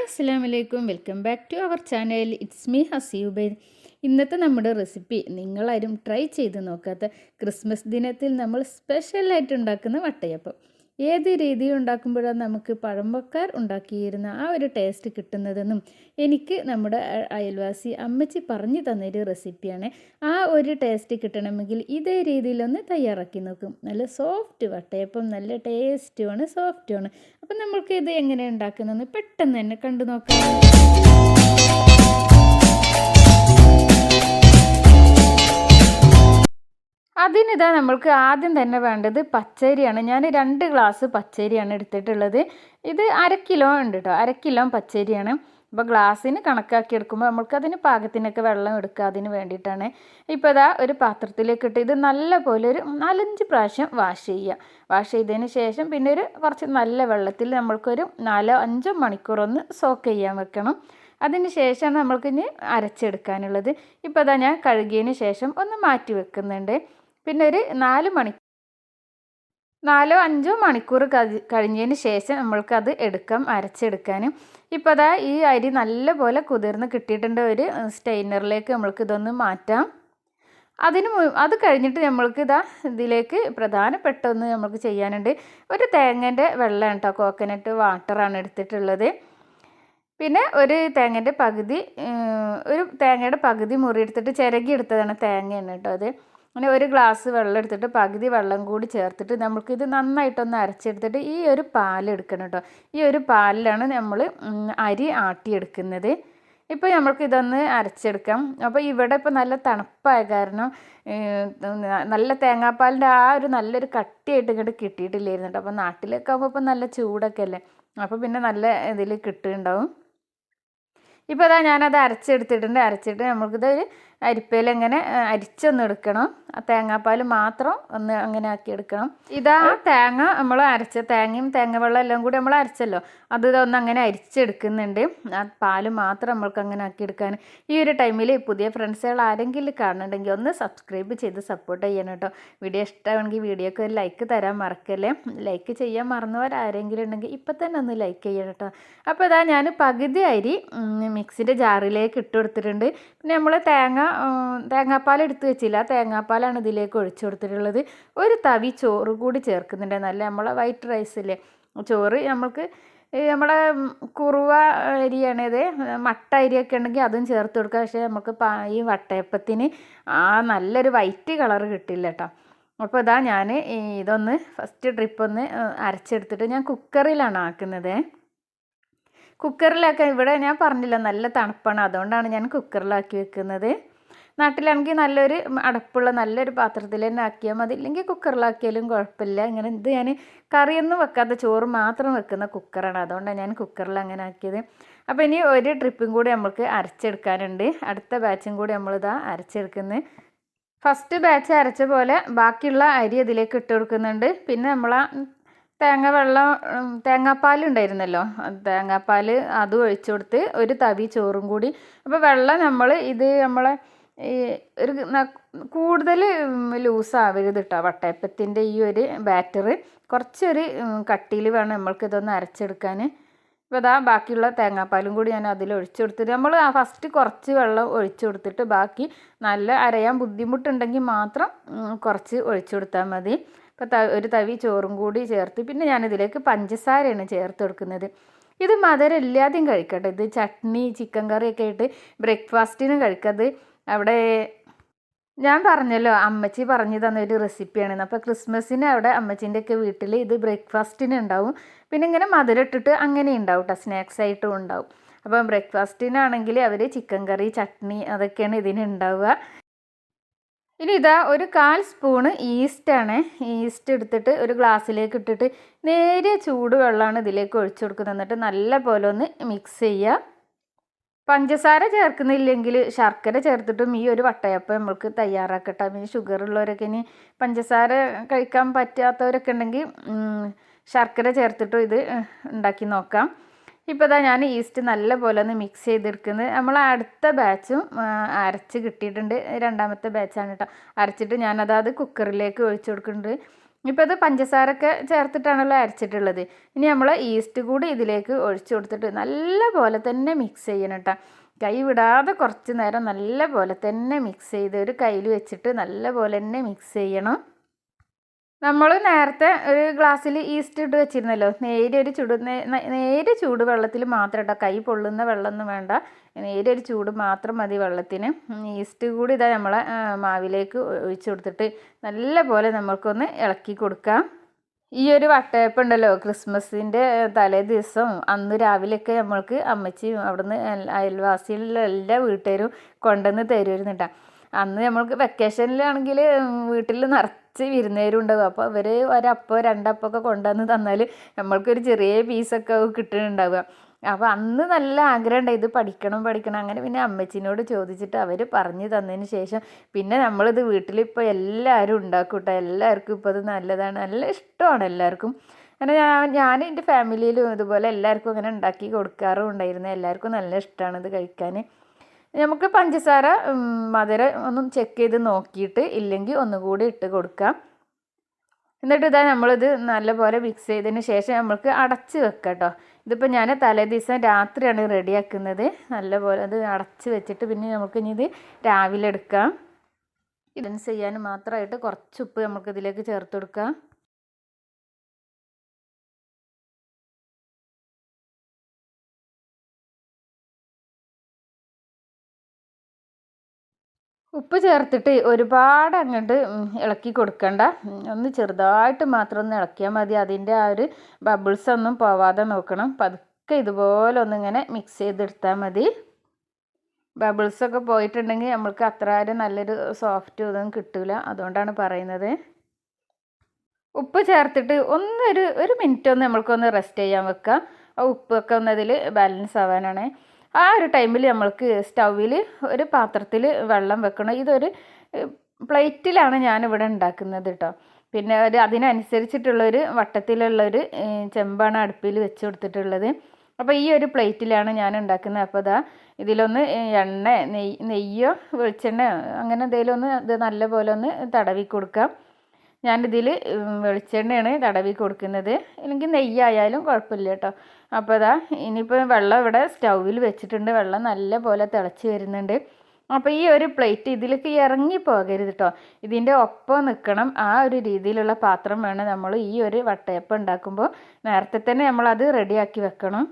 അസ്സലാമു അലൈക്കും. Welcome back to our channel. It's me Haseebaid. ഇന്നത്തെ നമ്മുടെ റെസിപ്പി നിങ്ങളാരും ട്രൈ ചെയ്ത് നോക്കാത്ത ക്രിസ്മസ് ദിനത്തിൽ നമ്മൾ സ്പെഷ്യലായിട്ട് ഉണ്ടാക്കുന്ന വട്ടയപ്പം. ഏത് രീതിയിൽ ഉണ്ടാക്കുമ്പോഴാണ് നമുക്ക് പഴമക്കാർ ഉണ്ടാക്കിയിരുന്ന ആ ഒരു ടേസ്റ്റ് കിട്ടുന്നതെന്നും എനിക്ക് നമ്മുടെ അയൽവാസി അമ്മച്ചി പറഞ്ഞു തന്നൊരു റെസിപ്പിയാണ്. ആ ഒരു ടേസ്റ്റ് കിട്ടണമെങ്കിൽ ഇതേ രീതിയിലൊന്ന് തയ്യാറാക്കി നോക്കും. നല്ല സോഫ്റ്റ് വട്ടയപ്പം, നല്ല ടേസ്റ്റുമാണ്, സോഫ്റ്റുമാണ്. അപ്പം നമ്മൾക്ക് ഇത് എങ്ങനെ ഉണ്ടാക്കുന്നതെന്ന് പെട്ടെന്ന് തന്നെ കണ്ടു നോക്കാം. അതിനിതാ നമ്മൾക്ക് ആദ്യം തന്നെ വേണ്ടത് പച്ചരിയാണ്. ഞാൻ 2 ഗ്ലാസ് പച്ചരിയാണ് എടുത്തിട്ടുള്ളത്. ഇത് 1/2 കിലോ ഉണ്ട് കേട്ടോ. 1/2 കിലോ പച്ചരിയാണ്. അപ്പോൾ ഗ്ലാസ്സിന് കണക്കാക്കി എടുക്കുമ്പോൾ നമ്മൾക്കതിന് പാകത്തിനൊക്കെ വെള്ളം എടുക്കുക, അതിന് വേണ്ടിയിട്ടാണ്. ഇപ്പോൾ ഇതാ ഒരു പാത്രത്തിലേക്ക് ഇട്ട് ഇത് നല്ല പോലെ ഒരു 4-5 പ്രാവശ്യം വാഷ് ചെയ്യുക. വാഷ് ചെയ്തതിന് ശേഷം പിന്നെ കുറച്ച് നല്ല വെള്ളത്തിൽ നമ്മൾക്കൊരു 4-5 മണിക്കൂറൊന്ന് സോക്ക് ചെയ്യാൻ വെക്കണം. അതിന് ശേഷമാണ് നമ്മൾക്കിനി അരച്ചെടുക്കാനുള്ളത്. ഇപ്പോൾ ഇതാ ഞാൻ കഴുകിയതിന് ശേഷം ഒന്ന് മാറ്റി വെക്കുന്നുണ്ട്. പിന്നെ ഒരു 4-5 മണിക്കൂർ കഴിഞ്ഞതിന് ശേഷം നമ്മൾക്കത് അരച്ചെടുക്കാനും. ഇപ്പോൾ അതാ ഈ അരി നല്ലപോലെ കുതിർന്ന് കിട്ടിയിട്ടുണ്ട്. ഒരു സ്റ്റെയിനറിലേക്ക് നമ്മൾക്ക് ഇതൊന്ന് മാറ്റാം. അത് കഴിഞ്ഞിട്ട് നമ്മൾക്ക് ഇതിലേക്ക് പ്രധാനപ്പെട്ട ഒന്ന് നമുക്ക് ചെയ്യാനുണ്ട്. ഒരു തേങ്ങേൻ്റെ വെള്ളമാണ് കേട്ടോ, കോക്കനട്ട് വാട്ടറാണ് എടുത്തിട്ടുള്ളത്. പിന്നെ ഒരു തേങ്ങയുടെ പകുതി മുറി എടുത്തിട്ട് ചിരകി എടുത്തതാണ് തേങ്ങയാണ് കേട്ടോ അത്. അങ്ങനെ ഒരു ഗ്ലാസ് വെള്ളം എടുത്തിട്ട് പകുതി വെള്ളം കൂടി ചേർത്തിട്ട് നമുക്കിത് നന്നായിട്ടൊന്ന് അരച്ചെടുത്തിട്ട് ഈ ഒരു പാലെടുക്കണം കേട്ടോ. ഈ ഒരു പാലിലാണ് നമ്മൾ അരി ആട്ടിയെടുക്കുന്നത്. ഇപ്പോൾ നമ്മൾക്ക് ഇതൊന്ന് അരച്ചെടുക്കാം. അപ്പോൾ ഇവിടെ ഇപ്പോൾ നല്ല തണുപ്പായ കാരണം നല്ല തേങ്ങാപ്പാലിൻ്റെ ആ ഒരു നല്ലൊരു കട്ടിയായിട്ട് ഇങ്ങോട്ട് കിട്ടിയിട്ടില്ലായിരുന്നു കേട്ടോ. അപ്പോൾ നാട്ടിലൊക്കെ ആകുമ്പോൾ ഇപ്പോൾ നല്ല ചൂടൊക്കെ അല്ലേ, അപ്പോൾ പിന്നെ നല്ല ഇതിൽ കിട്ടുന്നുണ്ടാവും. ഇപ്പോൾ അതാ ഞാനത് അരച്ചിട്ട് നമുക്കിതൊരു അരിപ്പയിൽ ഇങ്ങനെ അരിച്ചൊന്ന് എടുക്കണം. ആ തേങ്ങാപ്പാൽ മാത്രം ഒന്ന് അങ്ങനെ ആക്കിയെടുക്കണം. ഇതാ തേങ്ങ നമ്മൾ തേങ്ങയും തേങ്ങ വെള്ളം എല്ലാം കൂടി നമ്മൾ അരച്ചല്ലോ, അത് ഒന്ന് അങ്ങനെ അരിച്ചെടുക്കുന്നുണ്ട്. ആ പാല് മാത്രം നമ്മൾക്ക് അങ്ങനെ ആക്കിയെടുക്കാൻ. ഈ ഒരു ടൈമിൽ പുതിയ ഫ്രണ്ട്സുകൾ ആരെങ്കിലും കാണുന്നുണ്ടെങ്കിൽ ഒന്ന് സബ്സ്ക്രൈബ് ചെയ്ത് സപ്പോർട്ട് ചെയ്യണം കേട്ടോ. വീഡിയോ ഇഷ്ടമാണെങ്കിൽ വീഡിയോക്ക് ഒരു ലൈക്ക് തരാൻ മറക്കല്ലേ. ലൈക്ക് ചെയ്യാൻ മറന്നവരാരെങ്കിലും ഉണ്ടെങ്കിൽ ഇപ്പം തന്നെ ഒന്ന് ലൈക്ക് ചെയ്യണം കേട്ടോ. അപ്പോൾ ഇതാ ഞാൻ പകുതി അരി മിക്സിൻ്റെ ജാറിലേക്ക് ഇട്ട് കൊടുത്തിട്ടുണ്ട്. പിന്നെ നമ്മൾ തേങ്ങാപ്പാൽ എടുത്ത് വെച്ചില്ല, തേങ്ങാപ്പാലാണ് ഇതിലേക്ക് ഒഴിച്ചു കൊടുത്തിട്ടുള്ളത്. ഒരു തവി ചോറ് കൂടി ചേർക്കുന്നുണ്ട്. നല്ല നമ്മളെ വൈറ്റ് റൈസില്ലേ ചോറ്, നമ്മളെ കുറുവ അരിയാണിത്. മട്ട അരിയൊക്കെ ഉണ്ടെങ്കിൽ അതും ചേർത്ത് കൊടുക്കുക. പക്ഷേ നമുക്ക് ഈ വട്ടയപ്പത്തിന് ആ നല്ലൊരു വൈറ്റ് കളറ് കിട്ടില്ല കേട്ടോ. അപ്പോൾ ഇതാ ഞാൻ ഇതൊന്ന് ഫസ്റ്റ് ട്രിപ്പ് ഒന്ന് അരച്ചെടുത്തിട്ട് ഞാൻ കുക്കറിലാണ് ആക്കുന്നത്. കുക്കറിലൊക്കെ ഇവിടെ ഞാൻ പറഞ്ഞില്ല നല്ല തണുപ്പാണ്, അതുകൊണ്ടാണ് ഞാൻ കുക്കറിലാക്കി വെക്കുന്നത്. നാട്ടിലാണെങ്കിൽ നല്ലൊരു അടപ്പുള്ള നല്ലൊരു പാത്രത്തിൽ തന്നെ ആക്കിയാൽ മതി, ഇല്ലെങ്കിൽ കുക്കറിലാക്കിയാലും കുഴപ്പമില്ല. ഇങ്ങനെ ഇത് ഞാൻ കറിയൊന്നും വെക്കാത്ത ചോറ് മാത്രം വെക്കുന്ന കുക്കറാണ്, അതുകൊണ്ടാണ് ഞാൻ കുക്കറിൽ അങ്ങനെ ആക്കിയത്. അപ്പോൾ ഇനി ഒരു ട്രിപ്പും കൂടി നമുക്ക് അരച്ചെടുക്കാനുണ്ട്. അടുത്ത ബാച്ചും കൂടി നമ്മളിതാ അരച്ചെടുക്കുന്നത്. ഫസ്റ്റ് ബാച്ച് അരച്ച പോലെ ബാക്കിയുള്ള അരി അതിലേക്ക് ഇട്ട് കൊടുക്കുന്നുണ്ട്. പിന്നെ തേങ്ങാപ്പാൽ ഉണ്ടായിരുന്നല്ലോ, തേങ്ങാപ്പാൽ അതും ഒഴിച്ചു കൊടുത്ത് ഒരു തവി ചോറും കൂടി. അപ്പോൾ വെള്ളം നമ്മളെ ഈ ഒരു കൂടുതൽ ലൂസാവരുത് കേട്ടോ. വട്ടയപ്പത്തിൻ്റെ ഈ ഒരു ബാറ്റർ കുറച്ചൊരു കട്ടിയിൽ വേണം നമ്മൾക്കിതൊന്ന് അരച്ചെടുക്കാൻ. ഇപ്പോൾ ഇതാ ബാക്കിയുള്ള തേങ്ങാപ്പാലും കൂടി ഞാൻ അതിൽ ഒഴിച്ചു കൊടുത്തിട്ട് നമ്മൾ ഫസ്റ്റ് കുറച്ച് വെള്ളം ഒഴിച്ചു കൊടുത്തിട്ട് ബാക്കി നല്ല അരയാൻ ബുദ്ധിമുട്ടുണ്ടെങ്കിൽ മാത്രം കുറച്ച് ഒഴിച്ചു കൊടുത്താൽ മതി. ഇപ്പോൾ ഒരു തവി ചോറും കൂടി ചേർത്ത് പിന്നെ ഞാനിതിലേക്ക് പഞ്ചസാരയാണ് ചേർത്ത് കൊടുക്കുന്നത്. ഇത് മധുരം ഇല്ലാതെയും കഴിക്കട്ടെ. ഇത് ചട്നി ചിക്കൻ കറിയൊക്കെ ആയിട്ട് ബ്രേക്ക്ഫാസ്റ്റിനും കഴിക്കത്. അവിടെ ഞാൻ പറഞ്ഞല്ലോ അമ്മച്ചി പറഞ്ഞു തന്നൊരു റെസിപ്പിയാണ്. അപ്പോൾ ക്രിസ്മസിന് അവിടെ അമ്മച്ചീൻ്റെയൊക്കെ വീട്ടിൽ ഇത് ബ്രേക്ക്ഫാസ്റ്റിന് ഉണ്ടാവും. പിന്നെ ഇങ്ങനെ മധുരം ഇട്ടിട്ട് അങ്ങനെ ഉണ്ടാവും കേട്ടോ, സ്നാക്സ് ആയിട്ടും ഉണ്ടാവും. അപ്പം ബ്രേക്ക്ഫാസ്റ്റിനാണെങ്കിൽ അവർ ചിക്കൻ കറി ചട്നി അതൊക്കെയാണ് ഇതിന് ഉണ്ടാവുക. ഇനി ഇതാ ഒരു 1/4 സ്പൂണ് ഈസ്റ്റാണ്. ഈസ്റ്റ് എടുത്തിട്ട് ഒരു ഗ്ലാസ്സിലേക്ക് ഇട്ടിട്ട് നേരിയ ചൂട് വെള്ളമാണ് ഇതിലേക്ക് ഒഴിച്ചു കൊടുക്കുന്നത്. എന്നിട്ട് നല്ല പോലെ ഒന്ന് മിക്സ് ചെയ്യുക. പഞ്ചസാര ചേർക്കുന്നില്ലെങ്കിൽ ശർക്കര ചേർത്തിട്ടും ഈ ഒരു വട്ടയപ്പം നമ്മൾക്ക് തയ്യാറാക്കട്ടെ. പിന്നെ ഷുഗർ ഉള്ളവരൊക്കെ ഇനി പഞ്ചസാര കഴിക്കാൻ പറ്റാത്തവരൊക്കെ ഉണ്ടെങ്കിൽ ശർക്കര ചേർത്തിട്ടും ഇത് ഉണ്ടാക്കി നോക്കാം. ഇപ്പോൾ ഇതാ ഞാൻ ഈസ്റ്റ് നല്ല പോലെ ഒന്ന് മിക്സ് ചെയ്തെടുക്കുന്നത്. നമ്മൾ അടുത്ത ബാച്ചും അരച്ച് കിട്ടിയിട്ടുണ്ട്. രണ്ടാമത്തെ ബാച്ചാണ് കേട്ടോ. അരച്ചിട്ട് ഞാനത് കുക്കറിലേക്ക് ഒഴിച്ചു കൊടുക്കുന്നുണ്ട്. ഇപ്പോൾ ഇത് പഞ്ചസാരൊക്കെ ചേർത്തിട്ടാണല്ലോ അരച്ചിട്ടുള്ളത്. ഇനി നമ്മൾ ഈസ്റ്റ് കൂടി ഇതിലേക്ക് ഒഴിച്ചു കൊടുത്തിട്ട് നല്ല പോലെ തന്നെ മിക്സ് ചെയ്യണം കേട്ടോ. കൈ വിടാതെ കുറച്ച് നേരം നല്ല പോലെ തന്നെ മിക്സ് ചെയ്ത് ഒരു കയ്യിൽ വെച്ചിട്ട് നല്ല പോലെ തന്നെ മിക്സ് ചെയ്യണം. നമ്മൾ നേരത്തെ ഒരു ഗ്ലാസ്സിൽ ഈസ്റ്റ് ഇട്ട് വെച്ചിരുന്നല്ലോ, നേരെ ചൂട് വെള്ളത്തിൽ മാത്രം കേട്ടോ, കൈ പൊള്ളുന്ന വെള്ളമൊന്നും വേണ്ട, നേരെ ഒരു ചൂട് മാത്രം മതി വെള്ളത്തിന്. ഈസ്റ്റ് കൂടി ഇതാ നമ്മളെ മാവിലേക്ക് ഒഴിച്ച് കൊടുത്തിട്ട് നല്ല പോലെ നമുക്കൊന്ന് ഇളക്കി കൊടുക്കാം. ഈ ഒരു വട്ടയപ്പം ഉണ്ടല്ലോ, ക്രിസ്മസിൻ്റെ തലേ ദിവസം അന്ന് രാവിലെയൊക്കെ നമ്മൾക്ക് അമ്മച്ചിയും അവിടുന്ന് അയൽവാസികളിലെ എല്ലാ വീട്ടുകാരും കൊണ്ടുവന്ന് തരുമായിരുന്നു കേട്ടോ. അന്ന് നമ്മൾക്ക് വെക്കേഷനിലാണെങ്കിൽ വീട്ടിൽ നിറച്ച് വിരുന്നേരും ഉണ്ടാവും. അപ്പോൾ അവർ ഒരപ്പോ രണ്ടപ്പമൊക്കെ കൊണ്ടുവന്ന് തന്നാൽ നമ്മൾക്കൊരു ചെറിയ പീസൊക്കെ കിട്ടുന്നുണ്ടാവുക. അപ്പോൾ അന്ന് നല്ല ആഗ്രഹം ഉണ്ടായി ഇത് പഠിക്കണം. അങ്ങനെ പിന്നെ അമ്മച്ചിനോട് ചോദിച്ചിട്ട് അവർ പറഞ്ഞു തന്നതിന് ശേഷം പിന്നെ നമ്മളിത് വീട്ടിലിപ്പോൾ എല്ലാവരും ഉണ്ടാക്കും കേട്ടോ. എല്ലാവർക്കും ഇപ്പോൾ ഇത് നല്ലതാണ്, നല്ല ഇഷ്ടമാണ് എല്ലാവർക്കും. അങ്ങനെ ഞാൻ എൻ്റെ ഫാമിലിയിലും ഇതുപോലെ എല്ലാവർക്കും അങ്ങനെ ഉണ്ടാക്കി കൊടുക്കാറും ഉണ്ടായിരുന്നു. എല്ലാവർക്കും നല്ല ഇഷ്ടമാണ് ഇത് കഴിക്കാൻ. നമുക്ക് പഞ്ചസാര മധുരം ഒന്നും ചെക്ക് ചെയ്ത് നോക്കിയിട്ട് ഇല്ലെങ്കിൽ ഒന്നുകൂടി ഇട്ട് കൊടുക്കാം. എന്നിട്ട് ഇതാ നമ്മളിത് നല്ലപോലെ മിക്സ് ചെയ്തതിന് ശേഷം നമ്മൾക്ക് അടച്ച് വെക്കാം കേട്ടോ. ഇതിപ്പോൾ ഞാൻ തലേ ദിവസം രാത്രിയാണ് റെഡിയാക്കുന്നത്. നല്ലപോലെ അത് അടച്ച് വെച്ചിട്ട് പിന്നെ നമുക്ക് ഇനി ഇത് രാവിലെ എടുക്കാം. ഇതിന് ചെയ്യാൻ മാത്രമായിട്ട് കുറച്ച് ഉപ്പ് നമുക്ക് ഇതിലേക്ക് ചേർത്ത് കൊടുക്കാം. ഉപ്പ് ചേർത്തിട്ട് ഒരുപാട് അങ്ങോട്ട് ഇളക്കി കൊടുക്കണ്ട, ഒന്ന് ചെറുതായിട്ട് മാത്രം ഒന്ന് ഇളക്കിയാൽ മതി. അതിൻ്റെ ആ ഒരു ബബിൾസ് ഒന്നും പോവാതെ നോക്കണം. പതുക്കെ ഇതുപോലെ ഒന്നിങ്ങനെ മിക്സ് ചെയ്തെടുത്താൽ മതി. ബബിൾസൊക്കെ പോയിട്ടുണ്ടെങ്കിൽ നമ്മൾക്ക് അത്ര നല്ലൊരു സോഫ്റ്റ് ഇതൊന്നും കിട്ടില്ല, അതുകൊണ്ടാണ് പറയുന്നത്. ഉപ്പ് ചേർത്തിട്ട് ഒരു മിനിറ്റ് ഒന്ന് നമ്മൾക്കൊന്ന് റെസ്റ്റ് ചെയ്യാൻ വെക്കാം. ആ ഉപ്പൊക്കെ ഒന്ന് അതിൽ ബാലൻസ് ആവാനാണ്. ആ ഒരു ടൈമിൽ നമ്മൾക്ക് സ്റ്റൗവിൽ ഒരു പാത്രത്തിൽ വെള്ളം വെക്കണം. ഇതൊരു പ്ലേറ്റിലാണ് ഞാനിവിടെ ഉണ്ടാക്കുന്നത് കേട്ടോ. പിന്നെ അതിനനുസരിച്ചിട്ടുള്ളൊരു വട്ടത്തിലുള്ളൊരു ചെമ്പാണ് അടുപ്പിൽ വെച്ച് കൊടുത്തിട്ടുള്ളത്. അപ്പോൾ ഈ ഒരു പ്ലേറ്റിലാണ് ഞാൻ ഉണ്ടാക്കുന്നത്. അപ്പോൾ ഇതിലൊന്ന് എണ്ണ നെയ്യോ വെളിച്ചെണ്ണയോ അങ്ങനെ എന്തെങ്കിലും ഒന്ന് ഇത് നല്ലപോലെ ഒന്ന് തടവി കൊടുക്കാം. ഞാനിതിൽ വെളിച്ചെണ്ണയാണ് തടവി കൊടുക്കുന്നത്, അല്ലെങ്കിൽ നെയ്യായാലും കുഴപ്പമില്ല കേട്ടോ. അപ്പോൾ ഇനിയിപ്പോൾ വെള്ളം ഇവിടെ സ്റ്റൗവിൽ വെച്ചിട്ടുണ്ട്. വെള്ളം നല്ല പോലെ തിളച്ച് വരുന്നുണ്ട്. അപ്പോൾ ഈ ഒരു പ്ലേറ്റ് ഇതിലേക്ക് ഇറങ്ങി പോകരുത് കേട്ടോ, ഇതിൻ്റെ ഒപ്പം നിൽക്കണം. ആ ഒരു രീതിയിലുള്ള പാത്രം വേണം നമ്മൾ ഈ ഒരു വട്ടയപ്പം ഉണ്ടാക്കുമ്പോൾ. നേരത്തെ തന്നെ നമ്മളത് റെഡിയാക്കി വെക്കണം.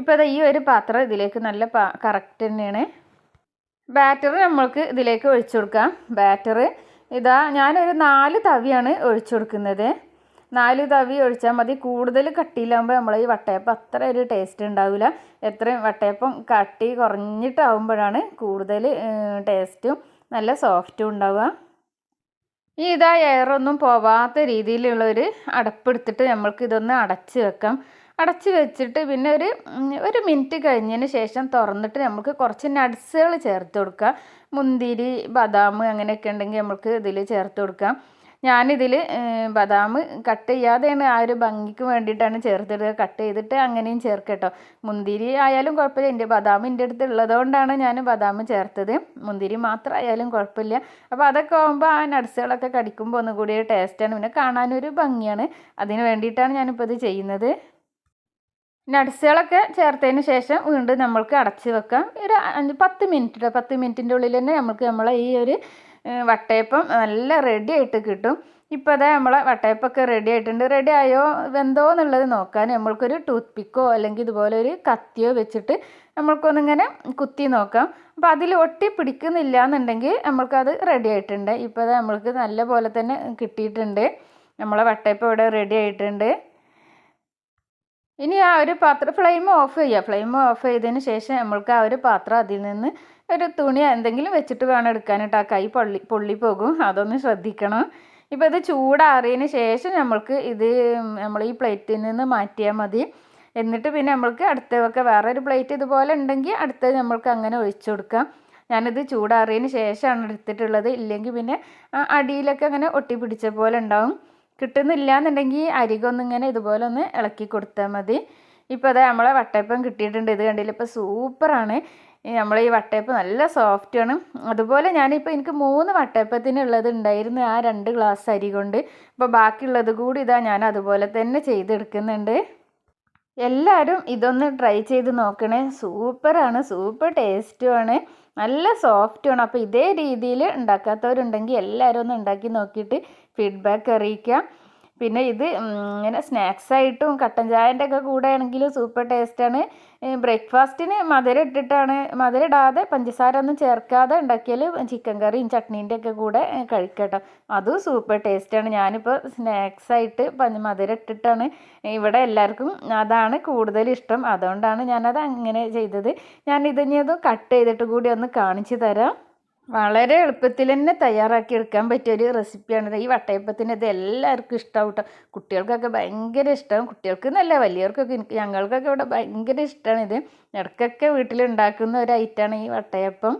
ഇപ്പോൾ ഈ ഒരു പാത്രം ഇതിലേക്ക് നല്ല കറക്റ്റ് തന്നെയാണ്. ബാറ്റർ നമ്മൾക്ക് ഇതിലേക്ക് ഒഴിച്ചു കൊടുക്കാം. ബാറ്റർ ഞാനൊരു 4 തവിയാണ് ഒഴിച്ചു കൊടുക്കുന്നത്. 4 തവി ഒഴിച്ചാൽ മതി. കൂടുതൽ കട്ടിയിലാകുമ്പോൾ നമ്മൾ ഈ വട്ടയപ്പം അത്ര ഒരു ടേസ്റ്റ് ഉണ്ടാവില്ല. എത്രയും വട്ടയപ്പം കട്ടി കുറഞ്ഞിട്ടാവുമ്പോഴാണ് കൂടുതൽ ടേസ്റ്റും നല്ല സോഫ്റ്റും ഉണ്ടാവുക. ഈ എയറൊന്നും പോവാത്ത രീതിയിലുള്ളൊരു അടപ്പെടുത്തിട്ട് നമ്മൾക്ക് ഇതൊന്ന് അടച്ച് വെക്കാം. അടച്ച് വെച്ചിട്ട് പിന്നെ ഒരു മിനിറ്റ് കഴിഞ്ഞതിന് ശേഷം തുറന്നിട്ട് നമുക്ക് കുറച്ച് നട്ട്സുകൾ ചേർത്ത് കൊടുക്കാം. മുന്തിരി, ബദാം അങ്ങനെയൊക്കെ ഉണ്ടെങ്കിൽ നമുക്ക് ഇതിൽ ചേർത്ത് കൊടുക്കാം. ഞാനിതിൽ ബദാം കട്ട് ചെയ്യാതെയാണ് ആ ഒരു ഭംഗിക്ക് വേണ്ടിയിട്ടാണ് ചേർത്തെടുക്കുക. കട്ട് ചെയ്തിട്ട് അങ്ങനെയും ചേർക്കട്ടോ. മുന്തിരി ആയാലും കുഴപ്പമില്ല, എൻ്റെ ബദാം എൻ്റെ അടുത്ത് ഉള്ളതുകൊണ്ടാണ് ഞാൻ ബദാം ചേർത്തത്. മുന്തിരി മാത്രം ആയാലും കുഴപ്പമില്ല. അപ്പോൾ അതൊക്കെ ആകുമ്പോൾ ആ നട്ട്സുകളൊക്കെ കടിക്കുമ്പോൾ ഒന്നുകൂടി ടേസ്റ്റാണ്, പിന്നെ കാണാനൊരു ഭംഗിയാണ്. അതിന് വേണ്ടിയിട്ടാണ് ഞാനിപ്പോൾ ഇത് ചെയ്യുന്നത്. നട്ട്സുകളൊക്കെ ചേർത്തതിന് ശേഷം വീണ്ടും നമ്മൾക്ക് അടച്ച് വെക്കാം. ഒരു 10 മിനിറ്റ് 10 മിനിറ്റിൻ്റെ ഉള്ളിൽ തന്നെ നമ്മളെ ഈ ഒരു വട്ടയപ്പം നല്ല റെഡി ആയിട്ട് കിട്ടും. ഇപ്പോൾ നമ്മളെ വട്ടയപ്പമൊക്കെ റെഡി ആയിട്ടുണ്ട്. റെഡി ആയോ വെന്തോ എന്നുള്ളത് നോക്കാൻ നമ്മൾക്കൊരു ടൂത്ത് പിക്കോ അല്ലെങ്കിൽ ഇതുപോലെ ഒരു കത്തിയോ വെച്ചിട്ട് നമ്മൾക്കൊന്നിങ്ങനെ കുത്തി നോക്കാം. അപ്പോൾ അതിൽ ഒട്ടി പിടിക്കുന്നില്ല എന്നുണ്ടെങ്കിൽ നമ്മൾക്കത് റെഡി ആയിട്ടുണ്ട്. ഇപ്പോൾ നമ്മൾക്ക് നല്ല പോലെ തന്നെ കിട്ടിയിട്ടുണ്ട്. നമ്മളെ വട്ടയപ്പം ഇവിടെ റെഡി ആയിട്ടുണ്ട്. ഇനി ആ ഒരു പാത്രം ഫ്ലെയിം ഓഫ് ചെയ്യുക. ഫ്ലെയിം ഓഫ് ചെയ്തതിന് ശേഷം നമ്മൾക്ക് ആ ഒരു പാത്രം അതിൽ നിന്ന് ഒരു തുണി എന്തെങ്കിലും വെച്ചിട്ട് വേണം എടുക്കാനായിട്ട്. ആ കൈ പൊള്ളി പോകും, അതൊന്ന് ശ്രദ്ധിക്കണം. ഇപ്പോൾ ഇത് ചൂടാറിയതിന് ശേഷം നമ്മൾക്ക് നമ്മൾ ഈ പ്ലേറ്റിൽ നിന്ന് മാറ്റിയാൽ മതി. എന്നിട്ട് പിന്നെ നമ്മൾക്ക് അടുത്തതൊക്കെ വേറൊരു പ്ലേറ്റ് ഇതുപോലെ ഉണ്ടെങ്കിൽ അടുത്തത് നമ്മൾക്ക് അങ്ങനെ ഒഴിച്ചു കൊടുക്കാം. ഞാനിത് ചൂടാറിയതിന് ശേഷമാണ് എടുത്തിട്ടുള്ളത്. ഇല്ലെങ്കിൽ പിന്നെ അടിയിലൊക്കെ അങ്ങനെ ഒട്ടിപ്പിടിച്ച പോലെ ഉണ്ടാവും. കിട്ടുന്നില്ല എന്നുണ്ടെങ്കിൽ അരികൊന്നിങ്ങനെ ഇതുപോലെ ഒന്ന് ഇളക്കി കൊടുത്താൽ മതി. ഇപ്പോൾ നമ്മളെ വട്ടയപ്പം കിട്ടിയിട്ടുണ്ട്. ഇത് കണ്ടില്ല, ഇപ്പോൾ സൂപ്പറാണ്. നമ്മൾ ഈ വട്ടയപ്പം നല്ല സോഫ്റ്റാണ്. അതുപോലെ ഞാനിപ്പോൾ എനിക്ക് 3 വട്ടയപ്പത്തിനുള്ളത് ഉണ്ടായിരുന്നു ആ 2 ഗ്ലാസ് അരി കൊണ്ട്. അപ്പോൾ ബാക്കിയുള്ളത് കൂടി ഇതാ ഞാൻ അതുപോലെ തന്നെ ചെയ്തെടുക്കുന്നുണ്ട്. എല്ലാവരും ഇതൊന്ന് ട്രൈ ചെയ്ത് നോക്കണേ. സൂപ്പറാണ്, സൂപ്പർ ടേസ്റ്റുമാണ്, നല്ല സോഫ്റ്റുമാണ്. അപ്പോൾ ഇതേ രീതിയിൽ ഉണ്ടാക്കാത്തവരുണ്ടെങ്കിൽ എല്ലാവരും ഒന്ന് ഉണ്ടാക്കി നോക്കിയിട്ട് ഫീഡ്ബാക്ക് അറിയിക്കാം. പിന്നെ ഇത് ഇങ്ങനെ സ്നാക്സായിട്ടും കട്ടൻ ചായൻ്റെ ഒക്കെ കൂടെ ആണെങ്കിലും സൂപ്പർ ടേസ്റ്റാണ്. ബ്രേക്ക്ഫാസ്റ്റിന് മധുരം ഇട്ടിട്ടാണ്, മധുരം ഇടാതെ പഞ്ചസാര ഒന്നും ചേർക്കാതെ ഉണ്ടാക്കിയാൽ ചിക്കൻ കറിയും ചട്നീൻ്റെ ഒക്കെ കൂടെ കഴിക്കട്ടോ, അതും സൂപ്പർ ടേസ്റ്റാണ്. ഞാനിപ്പോൾ സ്നാക്സായിട്ട് മധുരം ഇട്ടിട്ടാണ്, ഇവിടെ എല്ലാവർക്കും അതാണ് കൂടുതൽ ഇഷ്ടം, അതുകൊണ്ടാണ് ഞാനത് അങ്ങനെ ചെയ്തത്. ഞാൻ ഇതിനത് കട്ട് ചെയ്തിട്ട് കൂടി ഒന്ന് കാണിച്ചു തരാം. വളരെ എളുപ്പത്തിൽ തന്നെ തയ്യാറാക്കി എടുക്കാൻ പറ്റിയൊരു റെസിപ്പിയാണ് ഈ വട്ടയപ്പത്തിന്. ഇത് എല്ലാവർക്കും ഇഷ്ടമാവും കേട്ടോ. കുട്ടികൾക്കൊക്കെ ഭയങ്കര ഇഷ്ടം, കുട്ടികൾക്ക് എന്നല്ല വലിയവർക്കൊക്കെ, ഞങ്ങൾക്കൊക്കെ ഇവിടെ ഭയങ്കര ഇഷ്ടമാണ് ഇത്. ഇടയ്ക്കൊക്കെ വീട്ടിലുണ്ടാക്കുന്ന ഒരു ഐറ്റമാണ് ഈ വട്ടയപ്പം.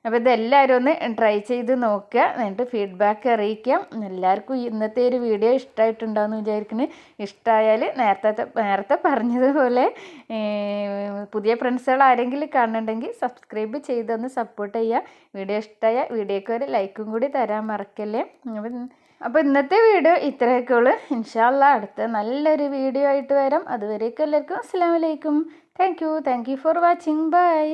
അപ്പോൾ ഇതെല്ലാവരും ഒന്ന് ട്രൈ ചെയ്ത് നോക്കുക, എന്നിട്ട് ഫീഡ്ബാക്ക് അറിയിക്കാം. എല്ലാവർക്കും ഇന്നത്തെ ഒരു വീഡിയോ ഇഷ്ടമായിട്ടുണ്ടാകുമെന്ന് വിചാരിക്കുന്നു. ഇഷ്ടമായാൽ നേരത്തെ പറഞ്ഞതുപോലെ പുതിയ ഫ്രണ്ട്സുകൾ ആരെങ്കിലും കാണുന്നുണ്ടെങ്കിൽ സബ്സ്ക്രൈബ് ചെയ്തൊന്ന് സപ്പോർട്ട് ചെയ്യുക. വീഡിയോ ഇഷ്ടമായ വീഡിയോക്ക് ഒരു ലൈക്കും കൂടി തരാൻ മറക്കല്ലേ. അപ്പോൾ ഇന്നത്തെ വീഡിയോ ഇത്രയൊക്കെ ഉള്ളൂ. ഇൻഷാ അല്ലാഹ് അടുത്ത നല്ലൊരു വീഡിയോ ആയിട്ട് വരാം. അതുവരേക്കും എല്ലാവർക്കും അസ്സലാമു അലൈക്കും. Thank you for watching. By.